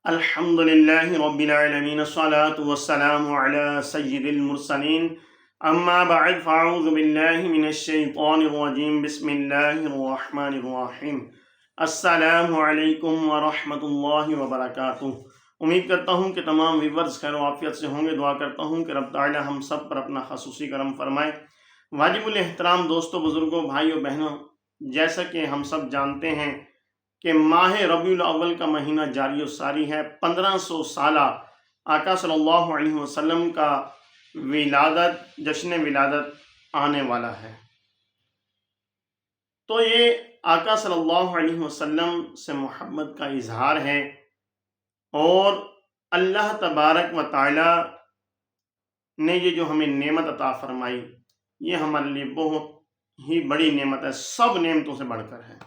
الحمد للہ رب العالمین الصلاة والسلام علی سید المرسلین اما بعد فاعوذ باللہ من الشیطان الرجیم بسم اللہ الرحمن الرحیم السلام علیکم ورحمۃ اللہ وبرکاتہ۔ امید کرتا ہوں کہ تمام ویورز خیر و عافیت سے ہوں گے۔ دعا کرتا ہوں کہ رب تعالی ہم سب پر اپنا خصوصی کرم فرمائے۔ واجب الاحترام دوستوں، بزرگوں، بھائیوں، بہنوں، جیسا کہ ہم سب جانتے ہیں کہ ماہ ربیع الاول کا مہینہ جاری و ساری ہے۔ 1500 سالہ آقا صلی اللہ علیہ وسلم کا جشن ولادت آنے والا ہے۔ تو یہ آقا صلی اللہ علیہ وسلم سے محبت کا اظہار ہے، اور اللہ تبارک و تعالی نے یہ جو ہمیں نعمت عطا فرمائی، یہ ہمارے لیے بہت ہی بڑی نعمت ہے، سب نعمتوں سے بڑھ کر ہے۔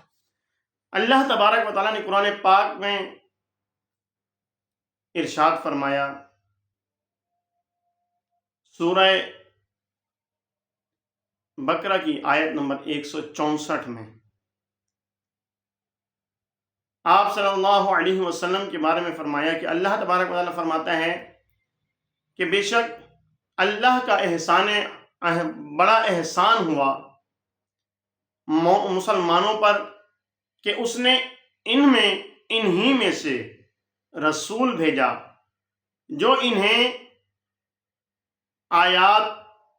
اللہ تبارک و تعالیٰ نے قرآن پاک میں ارشاد فرمایا، سورہ بقرہ کی آیت نمبر 164 میں آپ صلی اللہ علیہ وسلم کے بارے میں فرمایا کہ اللہ تبارک و تعالیٰ فرماتا ہے کہ بے شک اللہ کا بڑا احسان ہوا مسلمانوں پر کہ اس نے انہی میں سے رسول بھیجا جو انہیں آیات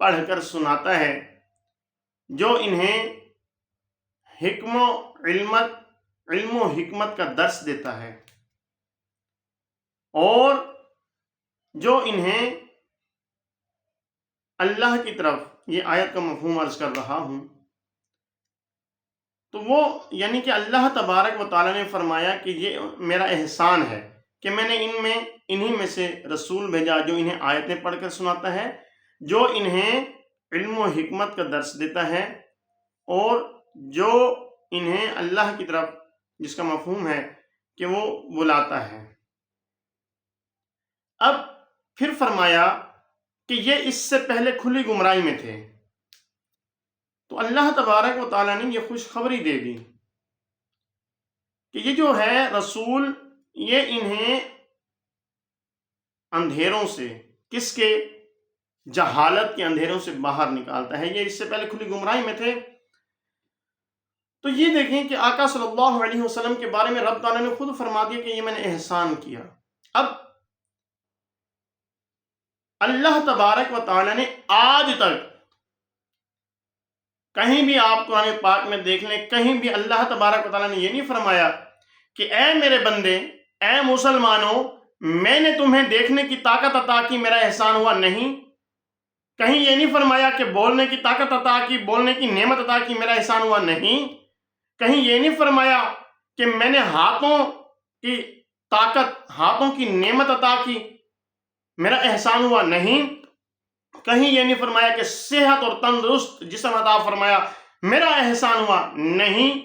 پڑھ کر سناتا ہے، جو انہیں علم و حکمت کا درس دیتا ہے، اور جو انہیں اللہ کی طرف، یہ آیت کا مفہوم عرض کر رہا ہوں، تو وہ یعنی کہ اللہ تبارک و تعالیٰ نے فرمایا کہ یہ میرا احسان ہے کہ میں نے انہی میں سے رسول بھیجا جو انہیں آیتیں پڑھ کر سناتا ہے، جو انہیں علم و حکمت کا درس دیتا ہے، اور جو انہیں اللہ کی طرف، جس کا مفہوم ہے کہ وہ بلاتا ہے۔ اب پھر فرمایا کہ یہ اس سے پہلے کھلی گمراہی میں تھے، تو اللہ تبارک و تعالیٰ نے یہ خوشخبری دے دی کہ یہ جو ہے رسول، یہ انہیں اندھیروں سے، کس کے؟ جہالت کے اندھیروں سے باہر نکالتا ہے۔ یہ اس سے پہلے کھلی گمراہی میں تھے۔ تو یہ دیکھیں کہ آقا صلی اللہ علیہ وسلم کے بارے میں رب تعالیٰ نے خود فرما دیا کہ یہ میں نے احسان کیا۔ اب اللہ تبارک و تعالیٰ نے آج تک کہیں بھی آپ قرآن پاک میں دیکھ لیں، کہیں بھی اللہ تبارک و تعالیٰ نے یہ نہیں فرمایا کہ اے میرے بندے، اے مسلمانوں، میں نے تمہیں دیکھنے کی طاقت عطا کی، میرا احسان ہوا؟ نہیں۔ کہیں یہ نہیں فرمایا کہ بولنے کی طاقت عطا کی، بولنے کی نعمت عطا کی، میرا احسان ہوا؟ نہیں۔ کہیں یہ نہیں فرمایا کہ میں نے ہاتھوں کی طاقت، ہاتھوں کی نعمت عطا کی، میرا احسان ہوا؟ نہیں۔ کہیں یہ نہیں فرمایا کہ صحت اور تندرست جسم عطا فرمایا، میرا احسان ہوا؟ نہیں۔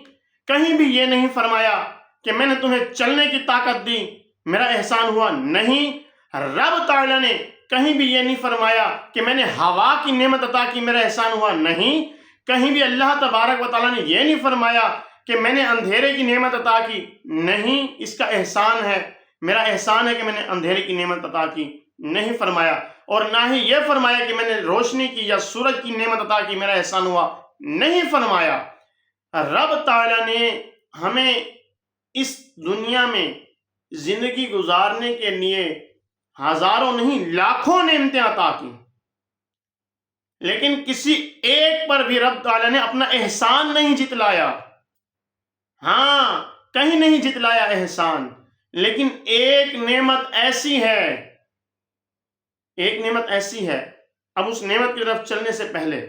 کہیں بھی یہ نہیں فرمایا کہ میں نے تمہیں چلنے کی طاقت دی، میرا احسان ہوا؟ نہیں۔ رب تعالیٰ نے کہیں بھی یہ نہیں فرمایا کہ میں نے ہوا کی نعمت عطا کی، میرا احسان ہوا؟ نہیں۔ کہیں بھی اللہ تبارک و تعالیٰ نے یہ نہیں فرمایا کہ میں نے اندھیرے کی نعمت عطا کی، نہیں، اس کا احسان ہے، میرا احسان ہے کہ میں نے اندھیرے کی نعمت عطا کی، نہیں فرمایا۔ اور نہ ہی یہ فرمایا کہ میں نے روشنی کی یا سورج کی نعمت عطا کی، میرا احسان ہوا، نہیں فرمایا۔ رب تعالیٰ نے ہمیں اس دنیا میں زندگی گزارنے کے لیے ہزاروں نہیں لاکھوں نعمتیں عطا کی، لیکن کسی ایک پر بھی رب تعالیٰ نے اپنا احسان نہیں جتلایا۔ ہاں، کہیں نہیں جتلایا احسان، لیکن ایک نعمت ایسی ہے، اب اس نعمت کی طرف چلنے سے پہلے،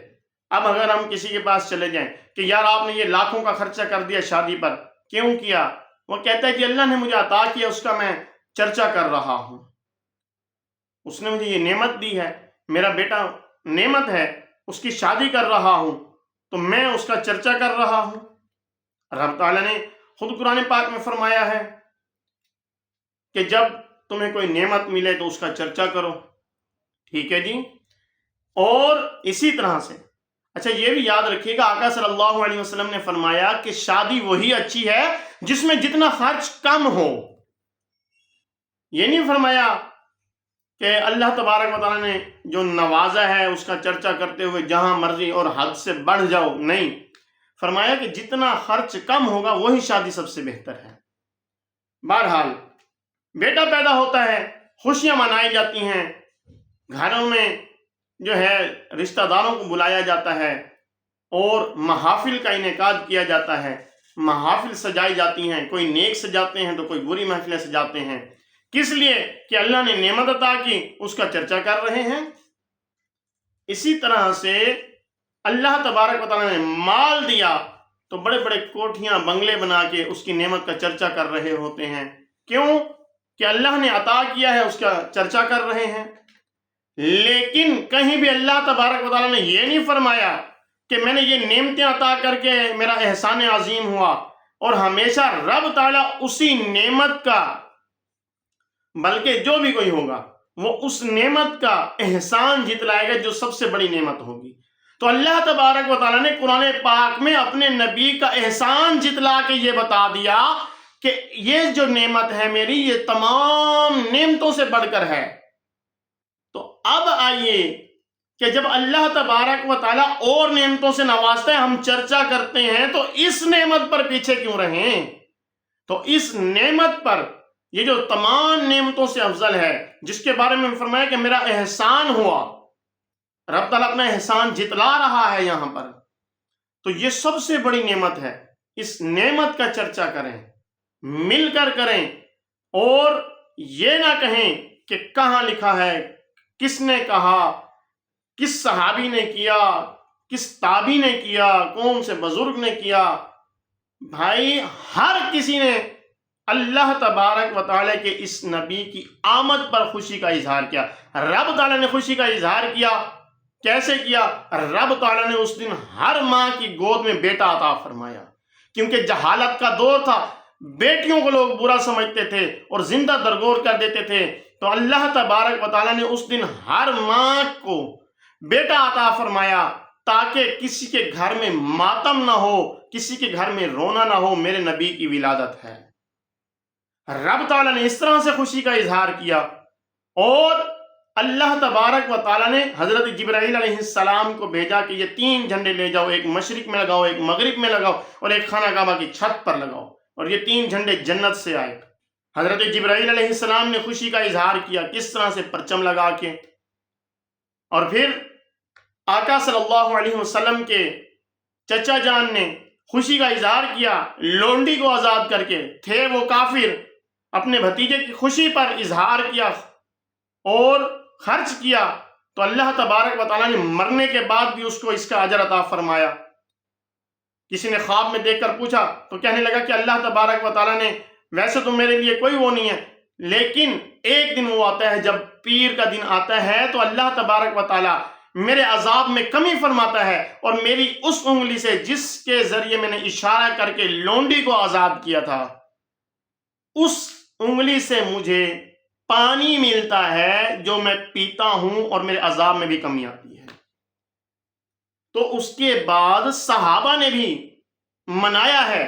اب اگر ہم کسی کے پاس چلے جائیں کہ یار آپ نے یہ لاکھوں کا خرچہ کر دیا شادی پر، کیوں کیا؟ وہ کہتا ہے کہ اللہ نے مجھے عطا کیا، اس کا میں چرچا کر رہا ہوں، اس نے مجھے یہ نعمت دی ہے، میرا بیٹا نعمت ہے، اس کی شادی کر رہا ہوں، تو میں اس کا چرچا کر رہا ہوں۔ رب تعالیٰ نے خود قرآن پاک میں فرمایا ہے کہ جب تمہیں کوئی نعمت ملے تو اس کا چرچا کرو، ٹھیک ہے جی۔ اور اسی طرح سے اچھا یہ بھی یاد رکھیے گا، آقا صلی اللہ علیہ وسلم نے فرمایا کہ شادی وہی اچھی ہے جس میں جتنا خرچ کم ہو، یہ نہیں فرمایا کہ اللہ تبارک و تعالیٰ نے جو نوازا ہے اس کا چرچا کرتے ہوئے جہاں مرضی اور حد سے بڑھ جاؤ، نہیں، فرمایا کہ جتنا خرچ کم ہوگا وہی شادی سب سے بہتر ہے۔ بہرحال بیٹا پیدا ہوتا ہے، خوشیاں منائی جاتی ہیں، گھروں میں جو ہے رشتہ داروں کو بلایا جاتا ہے اور محافل کا انعقاد کیا جاتا ہے، محافل سجائی جاتی ہیں، کوئی نیک سجاتے ہیں تو کوئی بری محفلیں سجاتے ہیں، کس لیے کہ اللہ نے نعمت عطا کی، اس کا چرچا کر رہے ہیں۔ اسی طرح سے اللہ تبارک و تعالیٰ نے مال دیا تو بڑے بڑے کوٹھیاں بنگلے بنا کے اس کی نعمت کا چرچا کر رہے ہوتے ہیں، کیوں کہ اللہ نے عطا کیا ہے، اس کا چرچا کر رہے ہیں۔ لیکن کہیں بھی اللہ تبارک و تعالیٰ نے یہ نہیں فرمایا کہ میں نے یہ نعمتیں عطا کر کے میرا احسان عظیم ہوا، اور ہمیشہ رب تعالیٰ اسی نعمت کا، بلکہ جو بھی کوئی ہوگا وہ اس نعمت کا احسان جتلائے گا جو سب سے بڑی نعمت ہوگی۔ تو اللہ تبارک و تعالیٰ نے قرآن پاک میں اپنے نبی کا احسان جتلا کے یہ بتا دیا کہ یہ جو نعمت ہے میری، یہ تمام نعمتوں سے بڑھ کر ہے۔ تو اب آئیے کہ جب اللہ تبارک و تعالیٰ اور نعمتوں سے نوازتا ہے، ہم چرچا کرتے ہیں، تو اس نعمت پر پیچھے کیوں رہیں؟ تو اس نعمت پر، یہ جو تمام نعمتوں سے افضل ہے، جس کے بارے میں فرمایا کہ میرا احسان ہوا، رب تعالیٰ اپنا احسان جتلا رہا ہے یہاں پر، تو یہ سب سے بڑی نعمت ہے۔ اس نعمت کا چرچا کریں، مل کر کریں، اور یہ نہ کہیں کہ کہاں لکھا ہے، کس نے کہا، کس صحابی نے کیا، کس تابعی نے کیا، کون سے بزرگ نے کیا۔ بھائی ہر کسی نے اللہ تبارک و تعالیٰ کے اس نبی کی آمد پر خوشی کا اظہار کیا۔ رب تعالیٰ نے خوشی کا اظہار کیا، کیسے کیا؟ رب تعالیٰ نے اس دن ہر ماں کی گود میں بیٹا عطا فرمایا، کیونکہ جہالت کا دور تھا، بیٹیوں کو لوگ برا سمجھتے تھے اور زندہ درگور کر دیتے تھے، تو اللہ تبارک و تعالیٰ نے اس دن ہر ماں کو بیٹا عطا فرمایا تاکہ کسی کے گھر میں ماتم نہ ہو، کسی کے گھر میں رونا نہ ہو، میرے نبی کی ولادت ہے۔ رب تعالیٰ نے اس طرح سے خوشی کا اظہار کیا، اور اللہ تبارک و تعالیٰ نے حضرت جبرائیل علیہ السلام کو بھیجا کہ یہ 3 جھنڈے لے جاؤ، ایک مشرق میں لگاؤ، ایک مغرب میں لگاؤ، اور ایک خانہ کعبہ کی چھت پر لگاؤ، اور یہ 3 جھنڈے جنت سے آئے۔ حضرت جبرائیل علیہ السلام نے خوشی کا اظہار کیا، کس طرح سے پرچم لگا کے، اور پھر آقا صلی اللہ علیہ وسلم کے چچا جان نے خوشی کا اظہار کیا لونڈی کو آزاد کر کے، تھے وہ کافر، اپنے بھتیجے کی خوشی پر اظہار کیا اور خرچ کیا، تو اللہ تبارک و تعالیٰ نے مرنے کے بعد بھی اس کو اس کا اجر عطا فرمایا۔ کسی نے خواب میں دیکھ کر پوچھا تو کہنے لگا کہ اللہ تبارک و تعالیٰ نے، ویسے تو میرے لیے کوئی وہ نہیں ہے، لیکن ایک دن وہ آتا ہے، جب پیر کا دن آتا ہے تو اللہ تبارک و تعالیٰ میرے عذاب میں کمی فرماتا ہے، اور میری اس انگلی سے جس کے ذریعے میں نے اشارہ کر کے لونڈی کو آزاد کیا تھا، اس انگلی سے مجھے پانی ملتا ہے جو میں پیتا ہوں، اور میرے عذاب میں بھی کمی آتی ہے۔ تو اس کے بعد صحابہ نے بھی منایا ہے،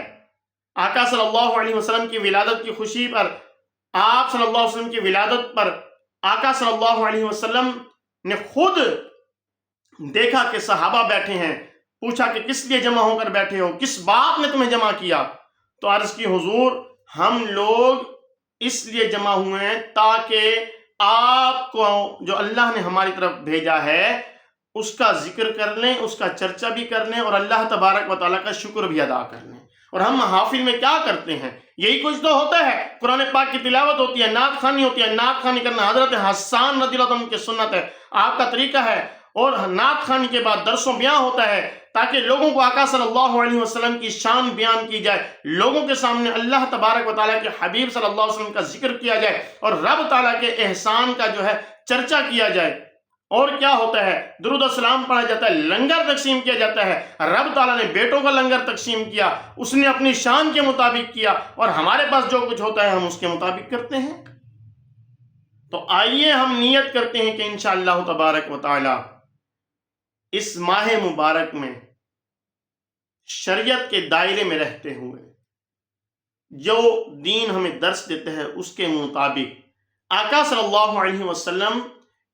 آقا صلی اللہ علیہ وسلم کی ولادت کی خوشی پر، آپ صلی اللہ علیہ وسلم کی ولادت پر آقا صلی اللہ علیہ وسلم نے خود دیکھا کہ صحابہ بیٹھے ہیں، پوچھا کہ کس لیے جمع ہو کر بیٹھے ہو، کس بات نے تمہیں جمع کیا؟ تو عرض کی حضور ہم لوگ اس لیے جمع ہوئے ہیں تاکہ آپ کو جو اللہ نے ہماری طرف بھیجا ہے اس کا ذکر کر لیں، اس کا چرچا بھی کر لیں، اور اللہ تبارک و تعالیٰ کا شکر بھی ادا کر لیں۔ اور ہم محافل میں کیا کرتے ہیں؟ یہی کچھ تو ہوتا ہے، قرآن پاک کی تلاوت ہوتی ہے، نعت خوانی ہوتی ہے، نعت خوانی کرنا حضرت حسان رضی اللہ عنہ کی سنت ہے، آپ کا طریقہ ہے، اور نعت خوانی کے بعد درس و بیان ہوتا ہے تاکہ لوگوں کو آقا صلی اللہ علیہ وسلم کی شان بیان کی جائے، لوگوں کے سامنے اللہ تبارک و تعالیٰ کے حبیب صلی اللہ علیہ وسلم کا ذکر کیا جائے، اور رب تعالیٰ کے احسان کا جو ہے چرچا کیا جائے۔ اور کیا ہوتا ہے؟ درود و سلام پڑھا جاتا ہے، لنگر تقسیم کیا جاتا ہے۔ رب تعالیٰ نے بیٹوں کا لنگر تقسیم کیا، اس نے اپنی شان کے مطابق کیا، اور ہمارے پاس جو کچھ ہوتا ہے ہم اس کے مطابق کرتے ہیں۔ تو آئیے ہم نیت کرتے ہیں کہ انشاءاللہ تبارک و تعالی اس ماہ مبارک میں شریعت کے دائرے میں رہتے ہوئے جو دین ہمیں درس دیتے ہیں اس کے مطابق آقا صلی اللہ علیہ وسلم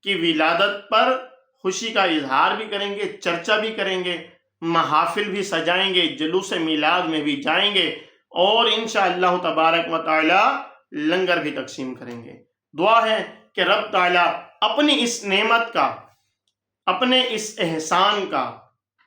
کی ولادت پر خوشی کا اظہار بھی کریں گے، چرچا بھی کریں گے، محافل بھی سجائیں گے، جلوس میلاد میں بھی جائیں گے، اور انشاءاللہ تبارک و تعالی لنگر بھی تقسیم کریں گے۔ دعا ہے کہ رب تعالی اپنی اس نعمت کا، اپنے اس احسان کا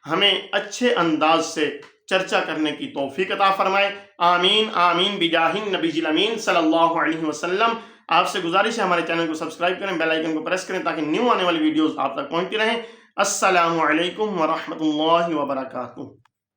ہمیں اچھے انداز سے چرچا کرنے کی توفیق عطا فرمائے۔ آمین آمین بجاہ النبی الامین صلی اللہ علیہ وسلم۔ آپ سے گزارش ہے ہمارے چینل کو سبسکرائب کریں، بیل آئیکن کو پریس کریں تاکہ نیو آنے والی ویڈیوز آپ تک پہنچتی رہیں۔ السلام علیکم ورحمۃ اللہ وبرکاتہ۔